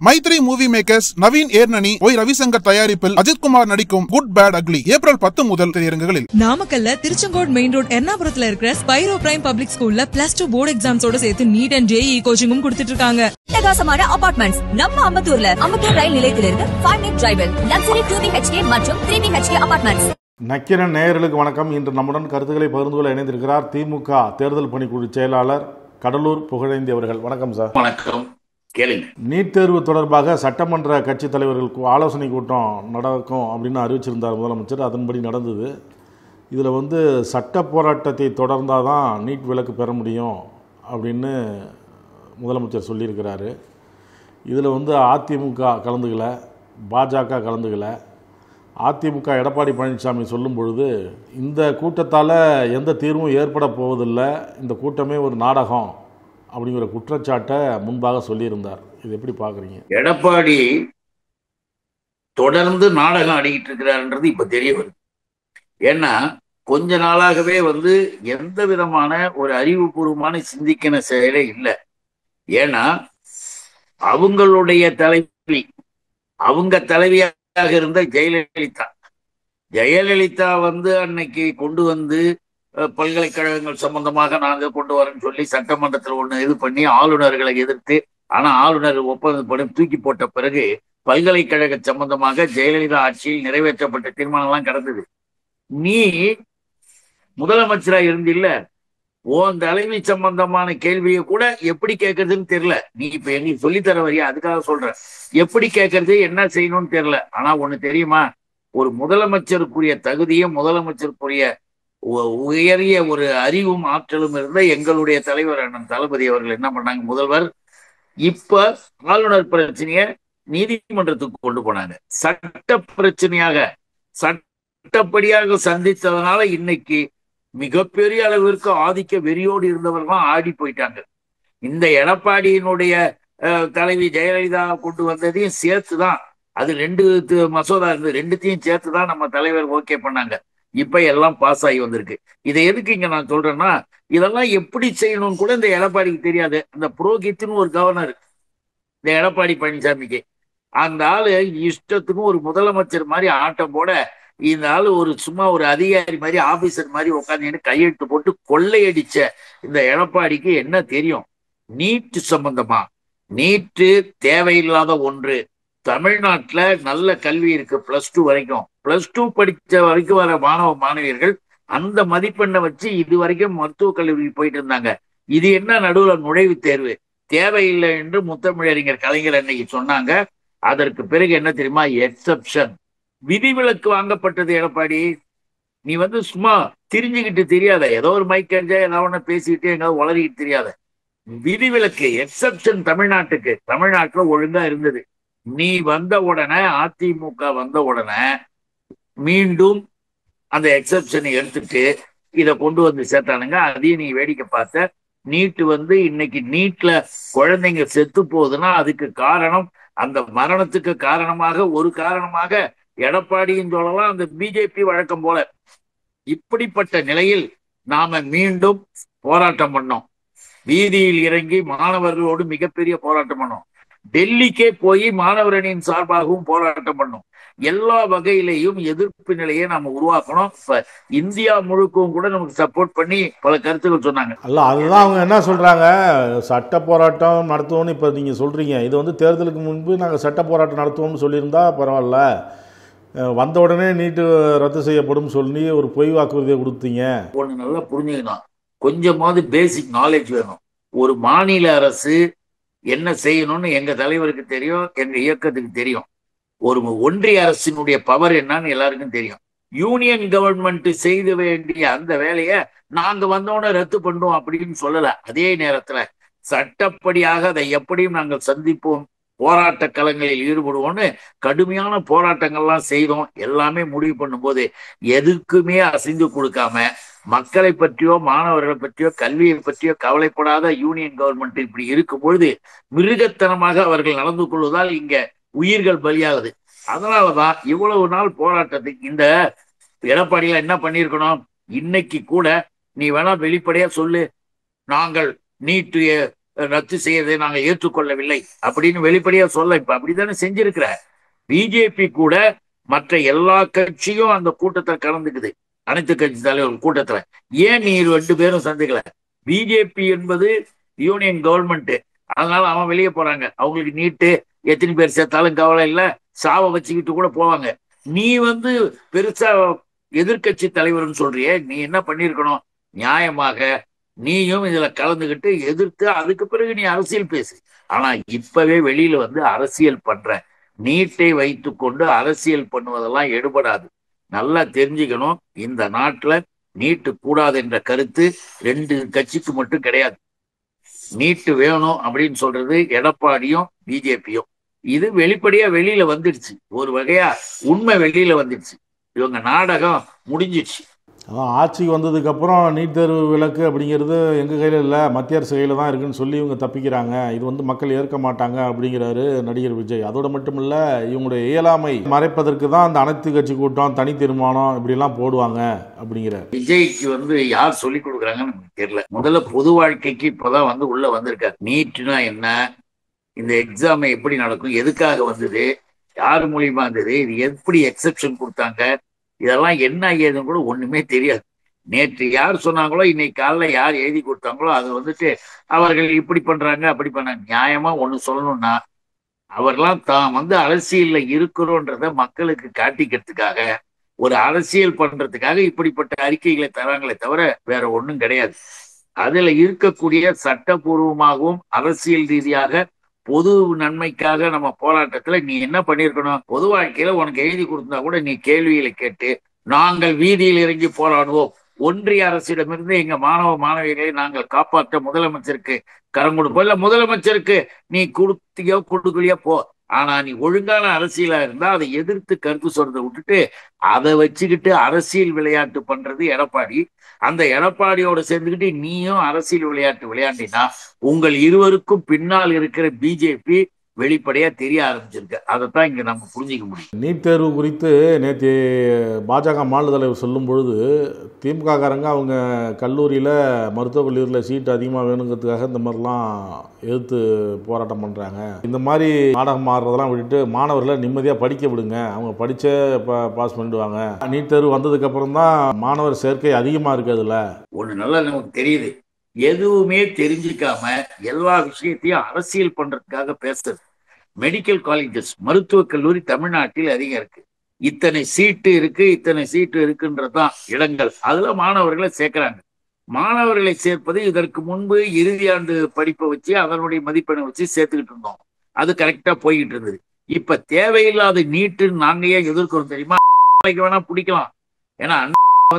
Maithri movie makers Naveen Yerneni Y Ravishankar தயாரிப்பில் அஜித்குமார் நடிக்கும் good bad ugly April 10 முதல் திரையரங்குகளில். நாமக்கல்ல திருச்செங்கோடு மெயின் ரோட் எர்ணாபுரத்துல இருக்கிற ஸ்பைரோ பிரைம் பப்ளிக் ஸ்கூல்ல +2 போர்டு எக்ஸாம்ஸோட சேர்த்து நீட் அண்ட் ஜேஇ கோச்சிங்கும் கொடுத்துட்டு இருக்காங்க. பிரகாசமான அபார்ட்மெண்ட்ஸ் நம்ம அம்பத்தூர்ல அம்பத்தூர் ரயில் நிலையத்திலிருந்து 5 மினிட் டிரைவில் லக்ஸரி 2 BHK மற்றும் 3 BHK அபார்ட்மெண்ட்ஸ். நக்கிரன் நேயர்களுக்கு வணக்கம். இன்று நம்முடன் கருத்துக்களை பகிர்ந்து கொள்ள இணைந்திருக்கிறார் திமுக தேர்தல் பணிக்குழு செயலாளர் கடலூர் புகழேந்தி அவர்கள். வணக்கம் சார். வணக்கம். கேளுங்க. நீட் தேர்வு தொடர்பாக சட்டமன்ற கட்சி தலைவர்களுக்கு ஆலோசனை கூட்டம் நடக்கும் அப்படின்னு அறிவிச்சிருந்தார் முதலமைச்சர். அதன்படி நடந்தது. இதில் சட்ட போராட்டத்தை தொடர்ந்தால் தான் நீட் விலக்கு பெற முடியும் அப்படின்னு முதலமைச்சர் சொல்லியிருக்கிறாரு. இதில் அதிமுக கலந்துக்கலை, பாஜக கலந்துக்கலை. அதிமுக எடப்பாடி பழனிசாமி சொல்லும் பொழுது இந்த கூட்டத்தால் எந்த தீர்வும் ஏற்பட போவதில்லை, இந்த கூட்டமே ஒரு நாடகம் அப்படிங்கிற குற்றச்சாட்டை முன்பாக சொல்லியிருந்தார். இது எப்படி பார்க்குறீங்க? எடப்பாடி தொடர்ந்து நாடகம் ஆடிக்கிட்டு இருக்கிறாருன்றது இப்ப தெரிய வருது. ஏன்னா கொஞ்ச நாளாகவே எந்த விதமான ஒரு அறிவுபூர்வமான சிந்திக்கிற செயலே இல்லை. ஏன்னா அவங்களுடைய தலைவி, அவங்க தலைவியாக இருந்த ஜெயலலிதா அன்னைக்கு கொண்டு பல்கலைக்கழகங்கள் சம்பந்தமாக நாங்க கொண்டு வரேன்னு சொல்லி சட்டமன்றத்தில் ஒண்ணு இது பண்ணி ஆளுநர்களை எதிர்த்து, ஆனா ஆளுநர் ஒப்பந்தப்படி தூக்கி போட்ட பிறகு பல்கலைக்கழக சம்பந்தமாக ஜெயலலிதா ஆட்சியில் நிறைவேற்றப்பட்ட தீர்மானம்லாம் கிடந்தது. நீ முதலமைச்சரா இருந்தில்ல, உன் தலைவி சம்பந்தமான கேள்வியை கூட எப்படி கேட்கறதுன்னு தெரியல. நீ இப்ப எங்களுக்கு சொல்லித்தர வரியா? அதுக்காக சொல்ற. எப்படி கேட்கறது, என்ன செய்யணும்னு தெரியல. ஆனா ஒண்ணு தெரியுமா, ஒரு முதலமைச்சருக்குரிய தகுதியும் முதலமைச்சருக்குரிய உயரிய ஒரு அறிவும் ஆற்றலும் இருந்த எங்களுடைய தலைவர் அண்ணன் தளபதி அவர்கள் என்ன பண்ணாங்க, முதல்வர் இப்ப ஆளுநர் பிரச்சனைய நீதிமன்றத்துக்கு கொண்டு போனாங்க. சட்ட பிரச்சனையாக சட்டப்படியாக சந்தித்ததுனால இன்னைக்கு மிகப்பெரிய அளவிற்கு ஆதிக்க வெறியோடு இருந்தவர்கள்லாம் ஆடி போயிட்டாங்க. இந்த எடப்பாடியினுடைய தலைவி ஜெயலலிதா கொண்டு வந்ததையும் சேர்த்துதான், அது 2 மசோதா இருந்து 2த்தையும் சேர்த்துதான் நம்ம தலைவர் ஓகே பண்ணாங்க. இப்ப எல்லாம் பாஸ் ஆகி வந்திருக்கு. இதை எதுக்கு இங்க நான் சொல்றேன்னா, இதெல்லாம் எப்படி செய்யணும்னு கூட இந்த எடப்பாடிக்கு தெரியாது. அந்த புரோகித்னு ஒரு கவர்னர் இந்த எடப்பாடி பழனிசாமிக்கு, அந்த ஆளு இஷ்டத்துக்கும் ஒரு முதலமைச்சர் மாதிரி ஆட்டம் போட, இந்த ஆளு சும்மா ஒரு அதிகாரி மாதிரி ஆபீசர் மாதிரி உட்காந்து கையெழுத்து போட்டு கொள்ளையடிச்ச இந்த எடப்பாடிக்கு என்ன தெரியும்? நீட்டு சம்பந்தமா, நீட்டு தேவையில்லாத ஒன்று. தமிழ்நாட்டுல நல்ல கல்வி இருக்கு, +2 வரைக்கும். +2 படிச்ச வரைக்கும் வர மாணவ மாணவியர்கள் அந்த மதிப்பெண்ணை வச்சு இது வரைக்கும் மருத்துவக் கல்லூரிக்கு போயிட்டு இருந்தாங்க. இது என்ன நடுவுல நுழைவுத் தேர்வு தேவையில்லை என்று முத்தமிழறிஞர் கலைஞர் அன்னைக்கு சொன்னாங்க. அதற்கு பிறகு என்ன தெரியுமா, எக்ஸப்ஷன், விதிவிலக்கு வாங்கப்பட்டது. எடப்பாடி, நீ சும்மா திரிஞ்சுக்கிட்டு தெரியாத, ஏதோ ஒரு மைக் எறிஞ்சா ஏதாவது ஒண்ணு பேசிக்கிட்டு எங்காவது வளரிக்கிட்டு தெரியாத. விதிவிலக்கு, எக்ஸப்ஷன் தமிழ்நாட்டுக்கு. தமிழ்நாட்டுல ஒழுங்கா இருந்தது. நீ வந்த உடனே, அதிமுக வந்த உடனே மீண்டும் அந்த எக்ஸப்ஷனை எடுத்துட்டு இதை கொண்டு சேர்த்தானுங்க. அதையும் நீ வேடிக்கை பார்த்த. நீட்டு இன்னைக்கு நீட்ல குழந்தைங்க செத்து போகுதுன்னா அதுக்கு காரணம், அந்த மரணத்துக்கு காரணமாக ஒரு காரணமாக எடப்பாடியும் சொல்லலாம், அந்த பிஜேபி வழக்கம் போல. இப்படிப்பட்ட நிலையில் நாம மீண்டும் போராட்டம் பண்ணோம். வீதியில் இறங்கி மாணவர்களோடு மிகப்பெரிய போராட்டம் பண்ணோம். டெல்லிக்கே போய் மாணவர் அணியின் சார்பாகவும் போராட்டம் பண்ணோம். எல்லா வகையிலையும் எதிர்ப்பு நிலையை நாம உருவாக்கணும். இப்ப இந்தியா முழுக்கவும் கூட நமக்கு சப்போர்ட் பண்ணி பல கருத்துக்கள் சொன்னாங்க. அல்ல, அதுதான் அவங்க என்ன சொல்றாங்க, சட்ட போராட்டம் நடத்துவோம்னு இப்ப நீங்க சொல்றீங்க. இது தேர்தலுக்கு முன்பு நாங்க சட்ட போராட்டம் நடத்துவோம்னு சொல்லியிருந்தா பரவாயில்ல, வந்த உடனே நீட்டு ரத்து செய்யப்படும் சொல்லி ஒரு பொய் வாக்குறுதியை கொடுத்தீங்க. ஒண்ணு நல்லா புரிஞ்சுக்கணும், கொஞ்சமாவது பேசிக் நாலேஜ் வேணும். ஒரு மாநில அரசு என்ன செய்யணும்னு எங்க தலைவருக்கு தெரியும், எங்க இயக்கத்துக்கு தெரியும். ஒரு ஒன்றிய அரசினுடைய பவர் என்னன்னு எல்லாருக்கும் தெரியும். யூனியன் கவர்மெண்ட் செய்த வேண்டிய அந்த வேலையை நாங்க வந்தோடனே ரத்து பண்றோம் அப்படின்னு சொல்லல. அதே நேரத்துல சட்டப்படியாக அதை எப்படியும் நாங்கள் சந்திப்போம், போராட்ட களங்களில் ஈடுபடுவோம்னு கடுமையான போராட்டங்கள்லாம் செய்தோம். எல்லாமே முடிவு பண்ணும்போது எதுக்குமே அசைந்து கொடுக்காம, மக்களை பற்றியோ மாணவர்களை பற்றியோ கல்வியை பற்றியோ கவலைப்படாத யூனியன் கவர்மெண்ட் இப்படி இருக்கும் பொழுது மிருகத்தனமாக அவர்கள் நடந்து கொள்வதால் இங்க உயிர்கள் பலியாகுது. அதனாலதான் இவ்வளவு நாள் போராட்டத்துக்கு இந்த எடப்பாடியில என்ன பண்ணிருக்கணும், இன்னைக்கு கூட நீ வேணா வெளிப்படையா சொல்லு, நாங்கள் நீட்டு ரத்து செய்யறதை நாங்கள் ஏற்றுக்கொள்ளவில்லை அப்படின்னு வெளிப்படையா சொல்ல. இப்ப அப்படித்தானே செஞ்சிருக்கிற. பிஜேபி கூட மற்ற எல்லா கட்சியும் அந்த கூட்டத்தில் கலந்துக்குது, அனைத்து கட்சி தலைவர்கள் கூட்டத்துல. ஏன் நீ 2 பேரும் சந்திக்கல? பிஜேபி என்பது யூனியன் கவர்மெண்ட், அதனால அவன் வெளியே போறாங்க. அவங்களுக்கு நீட்டு எத்தனை பேர் சேர்த்தாலும் கவலை இல்லை, சாவை வச்சுக்கிட்டு கூட போவாங்க. நீ பெருசா எதிர்கட்சி தலைவர்னு சொல்றியே, நீ என்ன பண்ணிருக்கணும்? நியாயமாக நீயும் இதுல கலந்துகிட்டு எதிர்த்து அதுக்கு பிறகு நீ அரசியல் பேசு. ஆனா இப்பவே வெளியில அரசியல் பண்ற, நீட்டை வைத்து கொண்டு அரசியல் பண்ணுவதெல்லாம் எடுபடாது. நல்லா தெரிஞ்சுக்கணும், இந்த நாட்டுல நீட்டு கூடாது என்ற கருத்து 2 கட்சிக்கு மட்டும் கிடையாது. நீட்டு வேணும் அப்படின்னு சொல்றது எடப்பாடியும் பிஜேபியும். இது வெளிப்படையா வெளியில வந்துடுச்சு, ஒரு வகையா உண்மை வெளியில வந்துடுச்சு. இவங்க நாடகம் முடிஞ்சிடுச்சு. அதான் ஆட்சிக்கு வந்ததுக்கப்புறம் நீட் தேர்வு விலக்கு அப்படிங்கிறது எங்கள் கையில் இல்லை, மத்திய அரசு கையில் தான் இருக்குன்னு சொல்லி இவங்க தப்பிக்கிறாங்க. இது மக்கள் ஏற்க மாட்டாங்க அப்படிங்கிறாரு நடிகர் விஜய். அதோட மட்டும் இல்லை, இவங்களுடைய இயலாமை மறைப்பதற்கு தான் அந்த அனைத்து கட்சி கூட்டம், தனி தீர்மானம் இப்படிலாம் போடுவாங்க அப்படிங்கிறார். விஜய்க்கு யார் சொல்லி கொடுக்குறாங்கன்னு நமக்கு தெரியல. முதல்ல பொது வாழ்க்கைக்கு இப்பதான் உள்ள வந்திருக்காரு. நீட்னா என்ன, இந்த எக்ஸாம் எப்படி நடக்கும், எதுக்காக வந்தது, யார் மூலியமா இருந்தது, இது எப்படி எக்ஸெப்ஷன் கொடுத்தாங்க, இதெல்லாம் என்ன ஏதுன்னு கூட ஒண்ணுமே தெரியாது. நேற்று யார் சொன்னாங்களோ, இன்னைக்கு காலைல யார் எழுதி கொடுத்தாங்களோ அதை அவர்கள் இப்படி பண்றாங்க அப்படி பண்றாங்க. நியாயமா ஒண்ணு சொல்லணும்னா, அவர்லாம் தான் அரசியல்ல இருக்கிறோன்றத மக்களுக்கு காட்டிக்கிறதுக்காக, ஒரு அரசியல் பண்றதுக்காக இப்படிப்பட்ட அறிக்கைகளை தராங்களே தவிர வேற ஒண்ணும் கிடையாது. அதுல இருக்கக்கூடிய சட்டபூர்வமாகவும் அரசியல் ரீதியாக பொது நன்மைக்காக நம்ம போராட்டத்துல நீ என்ன பண்ணிருக்கணும்? பொது வாழ்க்கையில உனக்கு எழுதி கொடுத்தா கூட நீ கேள்விகளை கேட்டு, நாங்கள் வீதியில் இறங்கி போராடுவோம், ஒன்றிய அரசிடமிருந்து எங்க மாணவ மாணவிகளை நாங்கள் காப்பாற்ற முதலமைச்சருக்கு கரம் கொடுப்போம், இல்ல முதலமைச்சருக்கு நீ கொடுத்தியோ கொடுக்கலையோ போ, ஆனா நீ ஒழுங்கான அரசியலா இருந்தா அதை எதிர்த்து கருத்து சொல்றதை விட்டுட்டு அதை வச்சுக்கிட்டு அரசியல் விளையாட்டு பண்றது எடப்பாடி. அந்த எடப்பாடியோட சேர்ந்துக்கிட்டு நீயும் அரசியல் விளையாட்டு விளையாண்டினா உங்கள் இருவருக்கும் பின்னால் இருக்கிற பிஜேபி வெளிப்படையா தெரிய ஆரம்பிச்சிருக்கு. அதைத்தான் இங்க நம்ம புரிஞ்சிக்க முடியும். நீட் தேர்வு குறித்து நேற்று பாஜக மாநில தலைவர் சொல்லும் பொழுது, திமுக காரங்க அவங்க கல்லூரியில் மருத்துவக் கல்லூரியில் சீட்டு அதிகமாக வேணுங்கிறதுக்காக இந்த மாதிரிலாம் எதிர்த்து போராட்டம் பண்ணுறாங்க. இந்த மாதிரி நாடகம் மாறுறதெல்லாம் விட்டுட்டு மாணவர்களை நிம்மதியாக படிக்க விடுங்க, அவங்க படித்தே பாஸ் பண்ணிடுவாங்க. நீட் தேர்வு வந்ததுக்கப்புறம் தான் மாணவர் சேர்க்கை அதிகமாக இருக்கிறதுல ஒன்று நல்லா நமக்கு தெரியுது. எதுவுமே தெரிஞ்சுக்காம எல்லா விஷயத்தையும் அரசியல் பண்றதுக்காக பேசுறது. மெடிக்கல் காலேஜஸ், மருத்துவக் கல்லூரி தமிழ்நாட்டில் அதிகம் இருக்கு. இத்தனை சீட்டு இருக்கு, இத்தனை சீட்டு இருக்குன்றதான் இடங்கள். அதுல மாணவர்களை சேர்க்கிறாங்க. மாணவர்களை சேர்ப்பது இதற்கு முன்பு இறுதி ஆண்டு படிப்பை வச்சு அதனுடைய மதிப்பெண்ணை வச்சு சேர்த்துக்கிட்டு இருந்தோம். அது கரெக்டா போய்கிட்டு இருந்தது. இப்ப தேவையில்லாத நீட்டுன்னு நாங்க ஏன் எதிர்க்கிறோம் தெரியுமா? வேணா பிடிக்கலாம், ஏன்னா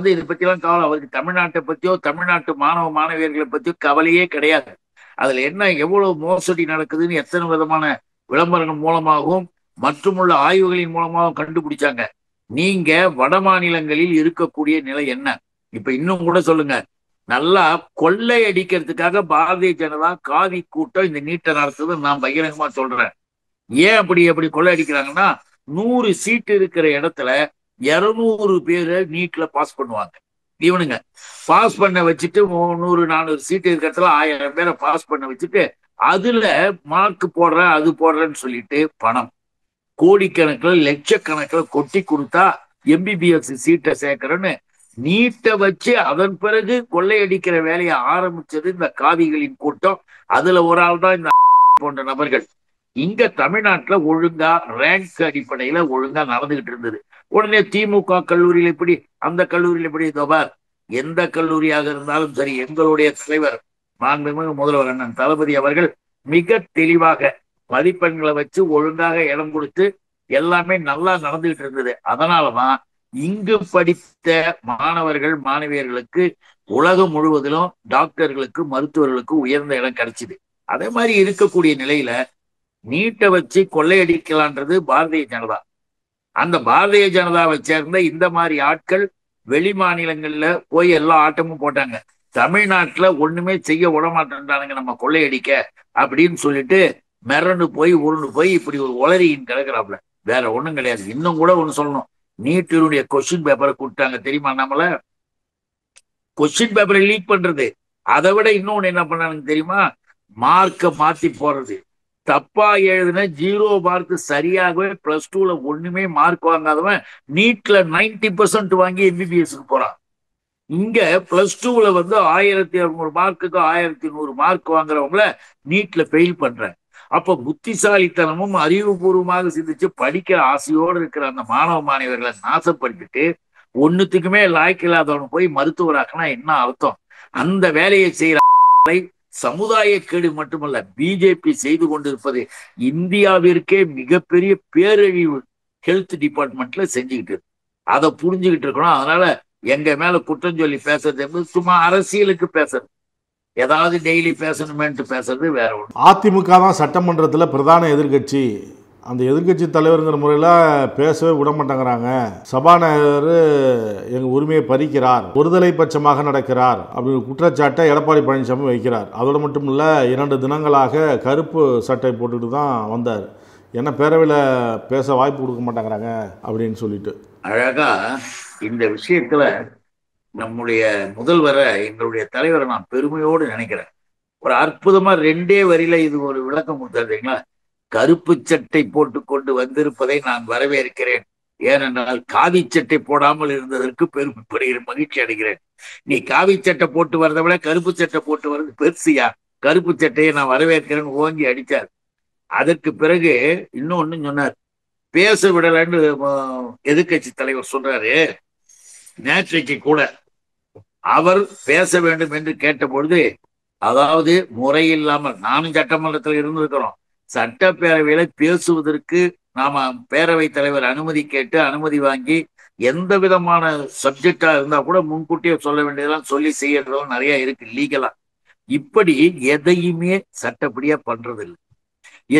இதை பத்தி எல்லாம் கவலை அவருக்கு தமிழ்நாட்டை பத்தியோ தமிழ்நாட்டு மாணவ மாணவியர்களை பத்தியோ கவலையே கிடையாது. அதுல என்ன எவ்வளவு மோசடி நடக்குதுன்னு எத்தனை விதமான விளம்பரங்கள் மூலமாகவும் மற்றும் உள்ள ஆய்வுகளின் மூலமாகவும் கண்டுபிடிச்சாங்க. நீங்க வட மாநிலங்களில் இருக்கக்கூடிய நிலை என்ன? இப்ப இன்னும் கூட சொல்லுங்க, நல்லா கொள்ளை அடிக்கிறதுக்காக பாரதிய ஜனதா காவி கூட்டம் இந்த நீட்டை நடத்துதுன்னு நான் பகிரங்கமா சொல்றேன். ஏன் அப்படி கொள்ளை அடிக்கிறாங்கன்னா, 100 சீட்டு இருக்கிற இடத்துல 200 பேரை நீட்ல பாஸ் பண்ணுவாங்க. இவனுங்க பாஸ் பண்ண வச்சுட்டு 100-400 சீட்டு இருக்கிறதுல 1000 பேரை பாஸ் பண்ண வச்சுட்டு அதுல மார்க் போடுறேன் அது போடுறேன்னு சொல்லிட்டு பணம் கோடிக்கணக்கில் லட்சக்கணக்கில் கொட்டி கொடுத்தா எம்பிபிஎஸ் சீட்டை சேர்க்கிறேன்னு நீட்டை வச்சு அதன் பிறகு கொள்ளையடிக்கிற வேலையை ஆரம்பிச்சது இந்த காவிகளின் கூட்டம். அதுல ஒரு ஆள் தான் இந்த போன்ற நபர்கள். இங்க தமிழ்நாட்டுல ஒழுங்கா ரேங்க் அடிப்படையில ஒழுங்கா நடந்துகிட்டு இருந்தது. உடனே திமுக கல்லூரியில் எப்படி, அந்த கல்லூரியில் எப்படி, தோபார் எந்த கல்லூரியாக இருந்தாலும் சரி, எங்களுடைய தலைவர் மாண்புமிகு முதல்வர் அண்ணன் தளபதி அவர்கள் மிக தெளிவாக மதிப்பெண்களை வச்சு ஒழுங்காக இடம் கொடுத்து எல்லாமே நல்லா நடந்துகிட்டு இருந்தது. அதனாலதான் இங்கு படித்த மாணவர்கள் மாணவியர்களுக்கு உலகம் முழுவதிலும் டாக்டர்களுக்கு மருத்துவர்களுக்கு உயர்ந்த இடம் கிடைச்சிது. அதே மாதிரி இருக்கக்கூடிய நிலையில நீட்டை வச்சு கொள்ளையடிக்கலான்றது பாரதிய ஜனதா. அந்த பாரதிய ஜனதாவை சேர்ந்த இந்த மாதிரி ஆட்கள் வெளி மாநிலங்கள்ல போய் எல்லா ஆட்டமும் போட்டாங்க. தமிழ்நாட்டுல ஒண்ணுமே செய்ய விட மாட்டேன்றானுங்க நம்ம கொள்ளையடிக்க அப்படின்னு சொல்லிட்டு மிரண்டு போய் உருண்டு போய் இப்படி ஒரு உளறியின் கிடக்குறாப்ல. வேற ஒண்ணும் கிடையாது. இன்னும் கூட ஒண்ணு சொல்லணும், நீட்டினுடைய கொஸ்டின் பேப்பரை கொடுத்தாங்க தெரியுமா? நம்மள கொஸ்டின் பேப்பரை லீக் பண்றது. அதை விட இன்னொன்னு என்ன பண்ணானுங்க தெரியுமா? மார்க்க மாத்தி போறது, தப்பா எழுதுன 0 மார்க் சரியாகவே +2ல ஒண்ணுமே மார்க் வாங்காதவன் நீட்ல 90% வாங்கி எம்பிபிஎஸ்க்கு போறான். இங்க +2ல 1200 மார்க்குக்கு 1100 மார்க் வாங்குறவங்கள நீட்ல ஃபெயில் பண்றேன். அப்ப புத்திசாலித்தனமும் அறிவுபூர்வமாக சிந்திச்சு படிக்கிற ஆசையோடு இருக்கிற அந்த மாணவ மாணவர்களை நாசப்படுத்திட்டு ஒண்ணுத்துக்குமே லாய்க்கு இல்லாதவன் போய் மருத்துவராக்குனா என்ன அர்த்தம்? அந்த வேலையை செய்யற சமுதாய கேடு மட்டுமல்ல, பிஜேபி செய்து கொண்டிருப்பது இந்தியாவிற்கே மிகப்பெரிய பேரழிவு ஹெல்த் டிபார்ட்மெண்ட்ல செஞ்சுக்கிட்டு இருக்கு. அதை புரிஞ்சுக்கிட்டு இருக்கணும். அதனால எங்க மேல குற்றம் சொல்லி பேசுறது என்பது சும்மா அரசியலுக்கு பேசுறது, ஏதாவது டெய்லி பேசணுமேன்ட்டு பேசுறது வேற ஒன்று. அதிமுக தான் சட்டமன்றத்தில் பிரதான எதிர்கட்சி. அந்த எதிர்கட்சி தலைவருங்கிற முறையில் பேசவே விட மாட்டேங்கிறாங்க. சபாநாயகர் எங்கள் உரிமையை பறிக்கிறார், ஒருதலை பட்சமாக நடக்கிறார் அப்படின்னு குற்றச்சாட்டை எடப்பாடி பழனிசாமி வைக்கிறார். அதோடு மட்டும் இல்லை, 2 தினங்களாக கருப்பு சட்டை போட்டுட்டு தான் வந்தார். ஏன்னா பேரவையில் பேச வாய்ப்பு கொடுக்க மாட்டேங்கிறாங்க அப்படின்னு சொல்லிட்டு. அழகா இந்த விஷயத்துல நம்முடைய முதல்வரை, எங்களுடைய தலைவரை நான் பெருமையோடு நினைக்கிறேன். ஒரு அற்புதமா 2 வரியில இது ஒரு விளக்கம் கொடுத்தாருங்களா. கருப்பு சட்டை போட்டுக்கொண்டு வந்திருப்பதை நான் வரவேற்கிறேன். ஏனென்றால் காவி சட்டை போடாமல் இருந்ததற்கு பெருமைப்படுகிறேன், மகிழ்ச்சி அடைகிறேன். நீ காவி சட்டை போட்டு வரதை விட கருப்பு சட்டை போட்டு வர்றது பெருசியா, கருப்பு சட்டையை நான் வரவேற்கிறேன்னு ஓங்கி அடிச்சார். அதற்கு பிறகு இன்னொன்னு சொன்னார், பேச விடலன்னு எதிர்கட்சி தலைவர் சொல்றாரு. நேற்றைக்கு கூட அவர் பேச வேண்டும் என்று கேட்ட பொழுது, அதாவது முறையில்லாமல், நானும் சட்டமன்றத்தில் இருந்திருக்கிறோம், சட்டப்பேரவையில பேசுவதற்கு நாம பேரவை தலைவர் அனுமதி கேட்டு அனுமதி வாங்கி எந்த விதமான சப்ஜெக்டா இருந்தா கூட முன்கூட்டியே சொல்ல வேண்டியதெல்லாம் சொல்லி செய்யறதெல்லாம் நிறைய இருக்கு லீகலா. இப்படி எதையுமே சட்டப்படியா பண்றது இல்லை,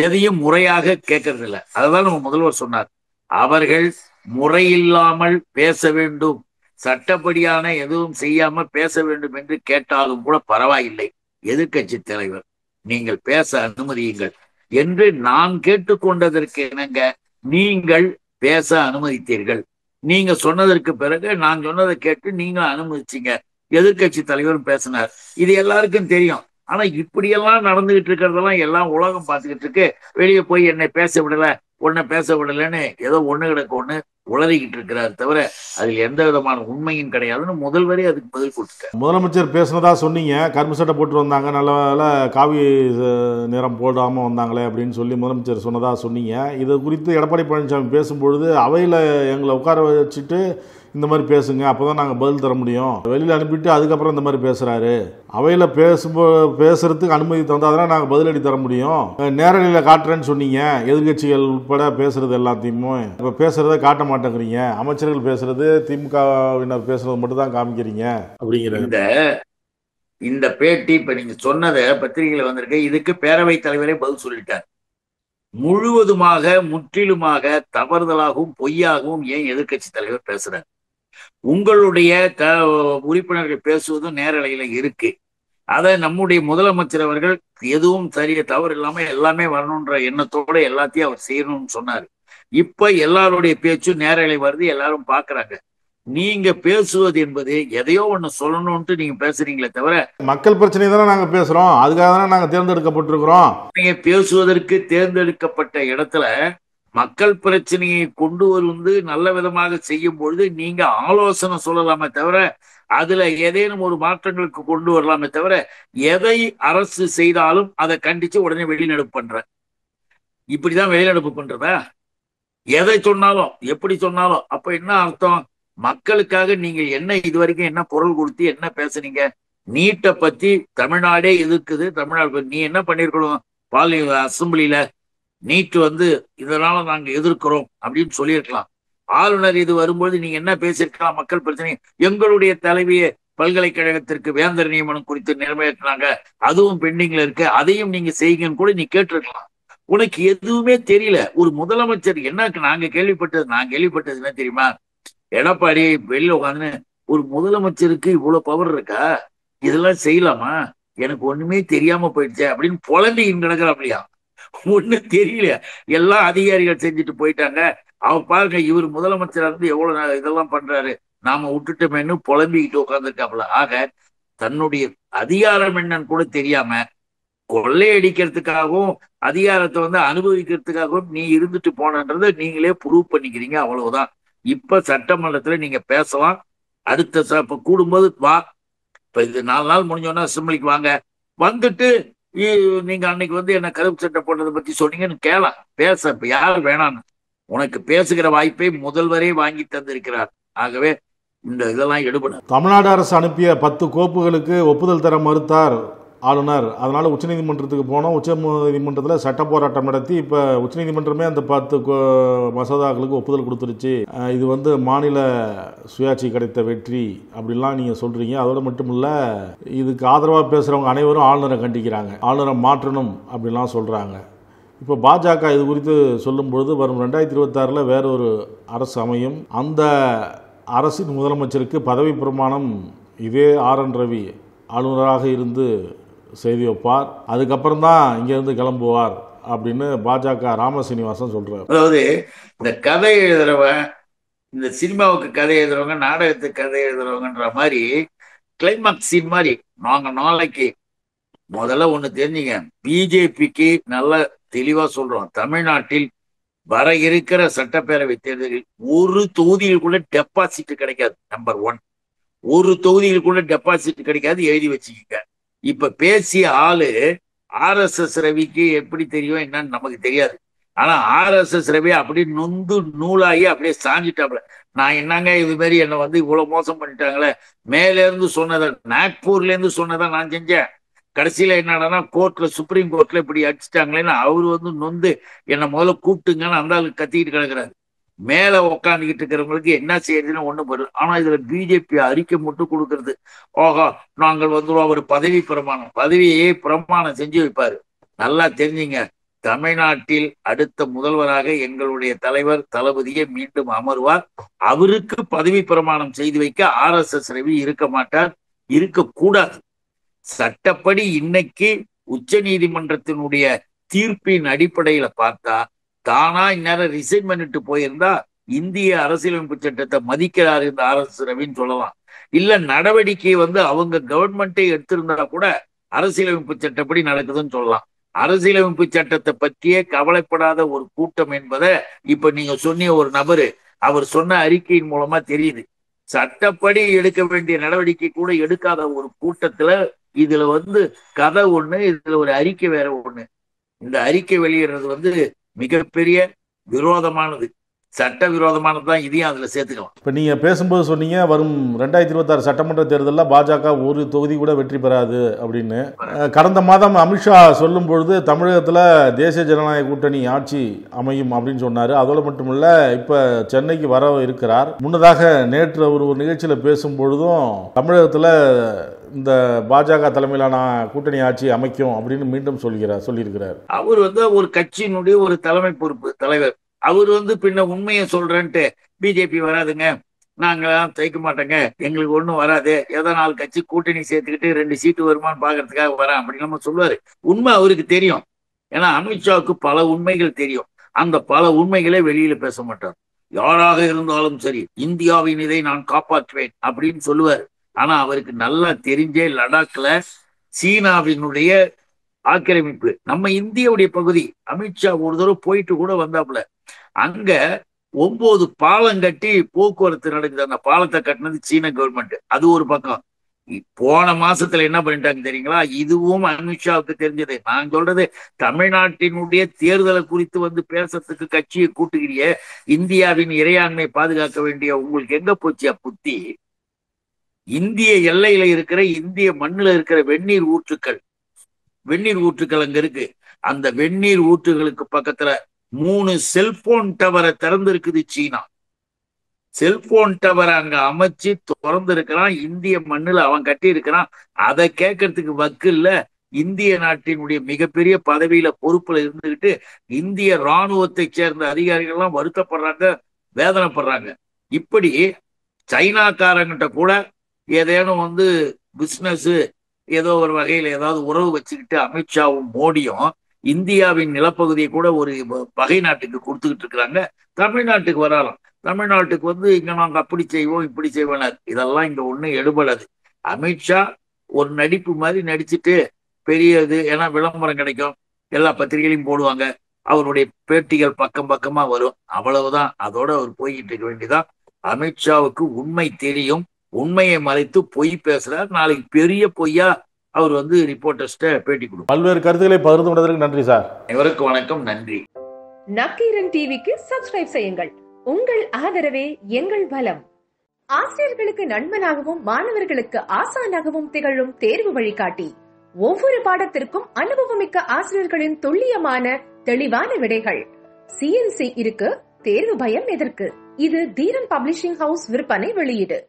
எதையும் முறையாக கேட்கறது இல்லை. அதுதான் நம்ம முதல்வர் சொன்னார், அவர்கள் முறையில்லாமல் பேச வேண்டும், சட்டப்படியான எதுவும் செய்யாம பேச வேண்டும் என்று கேட்டாலும் கூட பரவாயில்லை, எதிர்கட்சி தலைவர் நீங்கள் பேச அனுமதியுங்கள் என்று நான் கேட்டுக்கொண்டதற்கு இணங்க நீங்கள் பேச அனுமதித்தீர்கள். நீங்க சொன்னதற்கு பிறகு நான் சொன்னதை கேட்டு நீங்க அனுமதிச்சீங்க, எதிர்கட்சி தலைவரும் பேசினார். இது எல்லாருக்கும் தெரியும். ஆனா இப்படியெல்லாம் நடந்துகிட்டு இருக்கிறதெல்லாம் எல்லாம் உலகம் பார்த்துக்கிட்டு இருக்கு. வெளியே போய் என்னை பேச விடல, உன்னை பேச விடலன்னு ஏதோ ஒண்ணு கிடக்க ஒண்ணு உளறிக்கிட்டு இருக்கிறார் தவிர அதில் எந்த விதமான உண்மையும் கிடையாதுன்னு முதல்வரே அதுக்கு பதில் கொடுத்துட்டார். முதலமைச்சர் பேசினதா சொன்னீங்க, கரும்பு சட்டை போட்டு வந்தாங்க, நல்ல வேலை காவி நிறம் போடாமல் வந்தாங்களே அப்படின்னு சொல்லி முதலமைச்சர் சொன்னதா சொன்னீங்க. இது குறித்து எடப்பாடி பழனிசாமி பேசும்பொழுது அவையில் எங்களை உட்கார வச்சுட்டு இந்த மாதிரி பேசுங்க, அப்போதான் நாங்கள் பதில் தர முடியும், வெளியில் அனுப்பிட்டு அதுக்கப்புறம் இந்த மாதிரி பேசுகிறாரு, அவையில் பேசுறதுக்கு அனுமதி தந்தாதான் நாங்கள் பதிலடி தர முடியும், நேரடியில் காட்டுறேன்னு சொன்னீங்க, எதிர்கட்சிகள் உட்பட பேசுறது எல்லாத்தையுமே இப்போ பேசுறதை காட்ட மாட்டேங்கிறீங்க, அமைச்சர்கள் பேசுறது திமுகவினர் பேசுறது மட்டும் தான் காமிக்கிறீங்க அப்படிங்கிற இந்த பேட்டி இப்ப நீங்க சொன்னதை பத்திரிகையில வந்திருக்கு. இதுக்கு பேரவை தலைவரே பதில் சொல்லிட்டார். முழுவதுமாக முற்றிலுமாக தவறுதலாகவும் பொய்யாகவும் ஏன் எதிர்கட்சி தலைவர் பேசுறார்? உங்களுடைய உறுப்பினர்கள் பேசுவதும் நேரலையில இருக்கு. அதை நம்முடைய முதலமைச்சர் அவர்கள் எதுவும் சரிய தவறு இல்லாம எல்லாமே வரணுன்ற எண்ணத்தோட எல்லாத்தையும் அவர் செய்யணும்னு சொன்னாரு. இப்ப எல்லாருடைய பேச்சும் நேரலை வருது, எல்லாரும் பாக்குறாங்க. நீங்க பேசுவது என்பது எதையோ ஒண்ணு சொல்லணும்ட்டு நீங்க பேசுறீங்களே தவிர மக்கள் பிரச்சனை தானே நாங்க பேசுறோம், அதுக்காக தானே நாங்க தேர்ந்தெடுக்கப்பட்டிருக்கிறோம். நீங்க பேசுவதற்கு தேர்ந்தெடுக்கப்பட்ட இடத்துல மக்கள் பிரச்சனையை கொண்டு வந்து நல்ல விதமாக செய்யும் பொழுது நீங்க ஆலோசனை சொல்லலாமே தவிர அதுல ஏதேனும் ஒரு மாற்றங்களுக்கு கொண்டு வரலாமே தவிர எதை அரசு செய்தாலும் அதை கண்டிச்சு உடனே வெளிநடப்பு பண்ற, இப்படிதான் வெளிநடப்பு பண்றதா? எதை சொன்னாலும் எப்படி சொன்னாலும் அப்ப என்ன அர்த்தம்? மக்களுக்காக நீங்க என்ன இதுவரைக்கும் என்ன குரல் கொடுத்து என்ன பேசுனீங்க? நீட்டை பத்தி தமிழ்நாடே எதிர்க்குது. தமிழ்நாடு நீ என்ன பண்ணிருக்கணும்? அசம்பிளில நீட் இதனால நாங்க எதிர்க்கிறோம் அப்படின்னு சொல்லியிருக்கலாம். ஆளுநர் இது வரும்போது நீங்க என்ன பேசியிருக்கலாம்? மக்கள் பிரச்சனை, எங்களுடைய தலைவியை பல்கலைக்கழகத்திற்கு வேந்தர் நியமனம் குறித்து நிறைவேற்றினாங்க, அதுவும் பெண்டிங்ல இருக்கு, அதையும் நீங்க செய்யுங்கன்னு கூட நீ கேட்டிருக்கலாம். உனக்கு எதுவுமே தெரியல. ஒரு முதலமைச்சர் என்ன நாங்க கேள்விப்பட்டது என்ன தெரியுமா? எடப்பாடி வெளியில உட்காந்து ஒரு முதலமைச்சருக்கு இவ்வளவு பவர் இருக்கா, இதெல்லாம் செய்யலாமா, எனக்கு ஒண்ணுமே தெரியாம போயிடுச்சே அப்படின்னு புலம்பி கிடக்குறாப்லையா? ஒண்ணும் தெரியல, எல்லாம் அதிகாரிகள் செஞ்சுட்டு போயிட்டாங்க. அவர் பாருங்க, இவர் முதலமைச்சரா இருந்து எவ்வளவு இதெல்லாம் பண்றாரு, நாம விட்டுட்டோமேன்னு புலம்பிக்கிட்டு உட்காந்துருக்காப்புல. ஆக தன்னுடைய அதிகாரம் என்னன்னு கூட தெரியாம கொள்ளையடிக்கிறதுக்காகவும் அதிகாரத்தை வந்து அனுபவிக்கிறதுக்காகவும் நீ இருந்துட்டு போனன்றதை நீங்களே ப்ரூவ் பண்ணிக்கிறீங்க, அவ்வளவுதான். இப்ப சட்டமன்றத்துல நீங்க பேசலாம். அடுத்த இப்ப கூடும்போது வா. இப்ப இது 4 நாள் முடிஞ்சோன்னா அசம்பிளிக்கு வாங்க. வந்துட்டு நீங்க அன்னைக்கு வந்து என்ன கருப்பு சட்டை போட்டதை பத்தி சொன்னீங்கன்னு கேளலாம், பேச. இப்ப யாரு வேணான்னு? உனக்கு பேசுகிற வாய்ப்பை முதல்வரே வாங்கி தந்திருக்கிறார். ஆகவே இந்த இதெல்லாம் எடுபடும். தமிழ்நாடு அரசு அனுப்பிய 10 கோப்புகளுக்கு ஒப்புதல் தர மறுத்தார் ஆளுநர். அதனால உச்சநீதிமன்றத்துக்கு போனோம். உச்சநீதிமன்றத்தில் சட்ட போராட்டம் நடத்தி இப்போ உச்சநீதிமன்றமே அந்த 10 மசோதாக்களுக்கு ஒப்புதல் கொடுத்துருச்சு. இது வந்து மாநில சுயாட்சி கிடைத்த வெற்றி அப்படிலாம் நீங்கள் சொல்கிறீங்க. அதோடு மட்டும் இல்லை, இதுக்கு ஆதரவாக பேசுகிறவங்க அனைவரும் ஆளுநரை கண்டிக்கிறாங்க, ஆளுநரை மாற்றணும் அப்படிலாம் சொல்கிறாங்க. இப்போ பாஜக இது குறித்து சொல்லும்பொழுது வரும் 2026 வேற ஒரு அரசு அமையும். அந்த அரசின் முதலமைச்சருக்கு பதவி பிரமாணம் இதே RN ரவி ஆளுநராக இருந்து செய்து வைப்பார். அதுக்கப்புறம் தான் இங்கேருந்து கிளம்புவார் அப்படின்னு பாஜக ராமசீனிவாசன் சொல்றாரு. அதாவது இந்த கதை எழுதுறவன், இந்த சினிமாவுக்கு கதை எழுதுறவங்க, நாடகத்துக்கு கதை எழுதுறவங்கன்ற மாதிரி கிளைமாக்ஸ் சீன் மாதிரி நாங்க நாளைக்கு முதல்ல ஒண்ணு தெரிஞ்சுங்க. பிஜேபிக்கு நல்ல தெளிவா சொல்றோம், தமிழ்நாட்டில் வர இருக்கிற சட்டப்பேரவை தேர்தலில் ஒரு தொகுதியில் கூட டெபாசிட் கிடைக்காது. நம்பர் 1, ஒரு தொகுதியில் கூட டெபாசிட் கிடைக்காது, எழுதி வச்சுக்கோங்க. இப்ப பேசிய ஆளு RSS ரவிக்கு எப்படி தெரியும் என்னன்னு நமக்கு தெரியாது. ஆனா RSS ரவி அப்படியே நொந்து நூலாகி அப்படியே சாஞ்சிட்டாப்ல. நான் என்னங்க இது மாதிரி என்னை வந்து இவ்வளவு மோசம் பண்ணிட்டாங்களே, மேல இருந்து சொன்னதை, நாக்பூர்ல இருந்து சொன்னதை நான் செஞ்சேன், கடைசியில என்னன்னா கோர்ட்ல, சுப்ரீம் கோர்ட்ல இப்படி அடிச்சுட்டாங்களேன்னு அவரு வந்து நொந்து என்னை முதல்ல கூப்பிட்டுங்கன்னு அந்த ஆளு கத்திக்கிட்டு கிடக்குறாரு. மேல உக்காந்துக்கிட்டு இருக்கிறவங்களுக்கு என்ன செய்யறதுன்னு ஒண்ணு போயிடும். ஆனா இதுல பிஜேபி அறிக்கை மட்டும் கொடுக்கறது, ஓஹோ நாங்கள் வந்துருவோம், ஒரு பதவி பிரமாணம், பதவியே பிரமாணம் செஞ்சு வைப்பாரு. நல்லா தெரிஞ்சுங்க, தமிழ்நாட்டில் அடுத்த முதல்வராக எங்களுடைய தலைவர் தளபதியே மீண்டும் அமர்வார். அவருக்கு பதவி பிரமாணம் செய்து வைக்க RSS ரவி இருக்க மாட்டார், இருக்கக்கூடாது. சட்டப்படி இன்னைக்கு உச்ச நீதிமன்றத்தினுடைய தீர்ப்பின் அடிப்படையில பார்த்தா தானா இந்நேரம் ரிசைன் பண்ணிட்டு போயிருந்தா இந்திய அரசியலமைப்பு சட்டத்தை மதிக்கிறார் இந்த RSS ரவின்னு சொல்லலாம். இல்ல நடவடிக்கை வந்து அவங்க கவர்மெண்டே எடுத்திருந்தா கூட அரசியலமைப்பு சட்டப்படி நடக்குதுன்னு சொல்லலாம். அரசியலமைப்பு சட்டத்தை பற்றியே கவலைப்படாத ஒரு கூட்டம் என்பதை இப்ப நீங்க சொன்னிய ஒரு நபரு அவர் சொன்ன அறிக்கையின் மூலமா தெரியுது. சட்டப்படி எடுக்க வேண்டிய நடவடிக்கை கூட எடுக்காத ஒரு கூட்டத்துல இதுல வந்து கதை ஒண்ணு, இதுல ஒரு அறிக்கை வேற ஒண்ணு. இந்த அறிக்கை வெளியிடுறது வந்து மிகப்பெரிய விரோதமானது, சட்ட விரோதமானதுதான். இதையும் அதுல சேர்த்துக்கலாம். இப்போ நீங்கள் பேசும்போது சொன்னீங்க வரும் 2026 சட்டமன்ற தேர்தலில் பாஜக ஒரு தொகுதி கூட வெற்றி பெறாது அப்படின்னு. கடந்த மாதம் அமித்ஷா சொல்லும் பொழுது தமிழகத்தில் தேசிய ஜனநாயக கூட்டணி ஆட்சி அமையும் அப்படின்னு சொன்னார். அதோடு மட்டும் இல்லை, இப்போ சென்னைக்கு வர இருக்கிறார். முன்னதாக நேற்று அவர் ஒரு நிகழ்ச்சியில் பேசும்பொழுதும் தமிழகத்தில் இந்த பாஜக தலைமையிலான கூட்டணி ஆட்சி அமைக்கும் அப்படின்னு மீண்டும் சொல்லியிருக்கிறார். அவர் வந்து ஒரு கட்சியினுடைய ஒரு தலைமை பொறுப்பு தலைவர். அவர் வந்து பின்ன உண்மையை சொல்றேன்ட்டு பிஜேபி வராதுங்க, நாங்களாம் ஜெயிக்க மாட்டோங்க, எங்களுக்கு ஒண்ணும் வராது, ஏதோ 4 கட்சி கூட்டணி சேர்த்துக்கிட்டு 2 சீட்டு வருமானு பாக்குறதுக்காக வரேன் அப்படின்னு நம்ம சொல்லுவாரு. உண்மை அவருக்கு தெரியும். ஏன்னா அமித்ஷாவுக்கு பல உண்மைகள் தெரியும். அந்த பல உண்மைகளை வெளியில பேச மாட்டார். யாராக இருந்தாலும் சரி, இந்தியாவின் இதை நான் காப்பாற்றுவேன் அப்படின்னு சொல்லுவார். ஆனா அவருக்கு நல்லா தெரிஞ்சே லடாக்ல சீனாவினுடைய ஆக்கிரமிப்பு நம்ம இந்தியாவுடைய பகுதி. அமித்ஷா ஒரு தடவை போயிட்டு கூட வந்தாப்புல. அங்க 9 பாலம் கட்டி போக்குவரத்து நடக்குது. அந்த பாலத்தை கட்டினது சீன கவர்மெண்ட். அது ஒரு பக்கம். போன மாசத்துல என்ன பண்ணிட்டாங்க தெரியுங்களா? இதுவும் அமித்ஷாவுக்கு தெரிஞ்சது. நான் சொல்றது தமிழ்நாட்டினுடைய தேர்தலை குறித்து வந்து பேசுறதுக்கு கட்சியை கூட்டுகிறிய, இந்தியாவின் இறையாண்மை பாதுகாக்க வேண்டிய உங்களுக்கு எங்க போச்சியா புத்தி? இந்திய எல்லையில இருக்கிற, இந்திய மண்ணுல இருக்கிற வெந்நீர் ஊற்றுக்கள் அங்க இருக்கு. அந்த வெந்நீர் ஊற்றுகளுக்கு பக்கத்துல 3 செல்போன் டவரை திறந்திருக்குது சீனா. செல்போன் டவர் அங்க அமைச்சு திறந்து இருக்கிறான். இந்திய மண்ணுல அவன் கட்டி இருக்கிறான். அதை கேட்கறதுக்கு வக்கில்ல. இந்திய நாட்டினுடைய மிகப்பெரிய பதவியில பொறுப்புல இருந்துகிட்டு இந்திய இராணுவத்தை சேர்ந்த அதிகாரிகள் எல்லாம் வருத்தப்படுறாங்க, வேதனைப்படுறாங்க. இப்படி சைனாக்காரங்கிட்ட கூட ஏதேனும் வந்து பிசினஸ் ஏதோ ஒரு வகையில ஏதாவது உறவு வச்சுக்கிட்டு அமித்ஷாவும் மோடியும் இந்தியாவின் நிலப்பகுதியை கூட ஒரு பகை நாட்டுக்கு கொடுத்துக்கிட்டு இருக்கிறாங்க. தமிழ்நாட்டுக்கு வரலாம். தமிழ்நாட்டுக்கு வந்து இங்க நாங்க அப்படி செய்வோம் இப்படி செய்வோம், இதெல்லாம் இங்க ஒண்ணு எடுபடாது. அமித்ஷா ஒரு நடிப்பு மாதிரி நடிச்சுட்டு பெரிய இது, ஏன்னா விளம்பரம் கிடைக்கும், எல்லா பத்திரிகையிலையும் போடுவாங்க, அவருடைய பேட்டிகள் பக்கம் பக்கமா வரும், அவ்வளவுதான். அதோட அவர் போய்கிட்டு இருக்க வேண்டியதான். அமித்ஷாவுக்கு உண்மை தெரியும், உண்மையை மறைத்து பொய் பேசுறார். நாளைக்கு பெரிய பொய்யா அவர் ரிப்போர்ட்டர்ஸ்ட பேட்டி கொடுக்கும். பல்வேறு கருத்துக்களை பகிர்ந்து கொண்டதற்கு நன்றி சார். இவருக்கு வணக்கம், நன்றி. நக்கீரன் டிவிக்கு சப்ஸ்கிரைப் செய்யுங்கள். உங்கள் ஆதரவே எங்கள் பலம். ஆசிரியர்களுக்கு நண்பனாகவும் மாணவர்களுக்கு ஆசானாகவும் திகழும் தேர்வு வழிகாட்டி. ஒவ்வொரு பாடத்திற்கும் அனுபவமிக்க ஆசிரியர்களின் துல்லியமான தெளிவான விடைகள். CNC இருக்கு, தேர்வு பயம் எதற்கு? இது தீரன் பப்ளிஷிங் ஹவுஸ் விற்பனை வெளியீடு.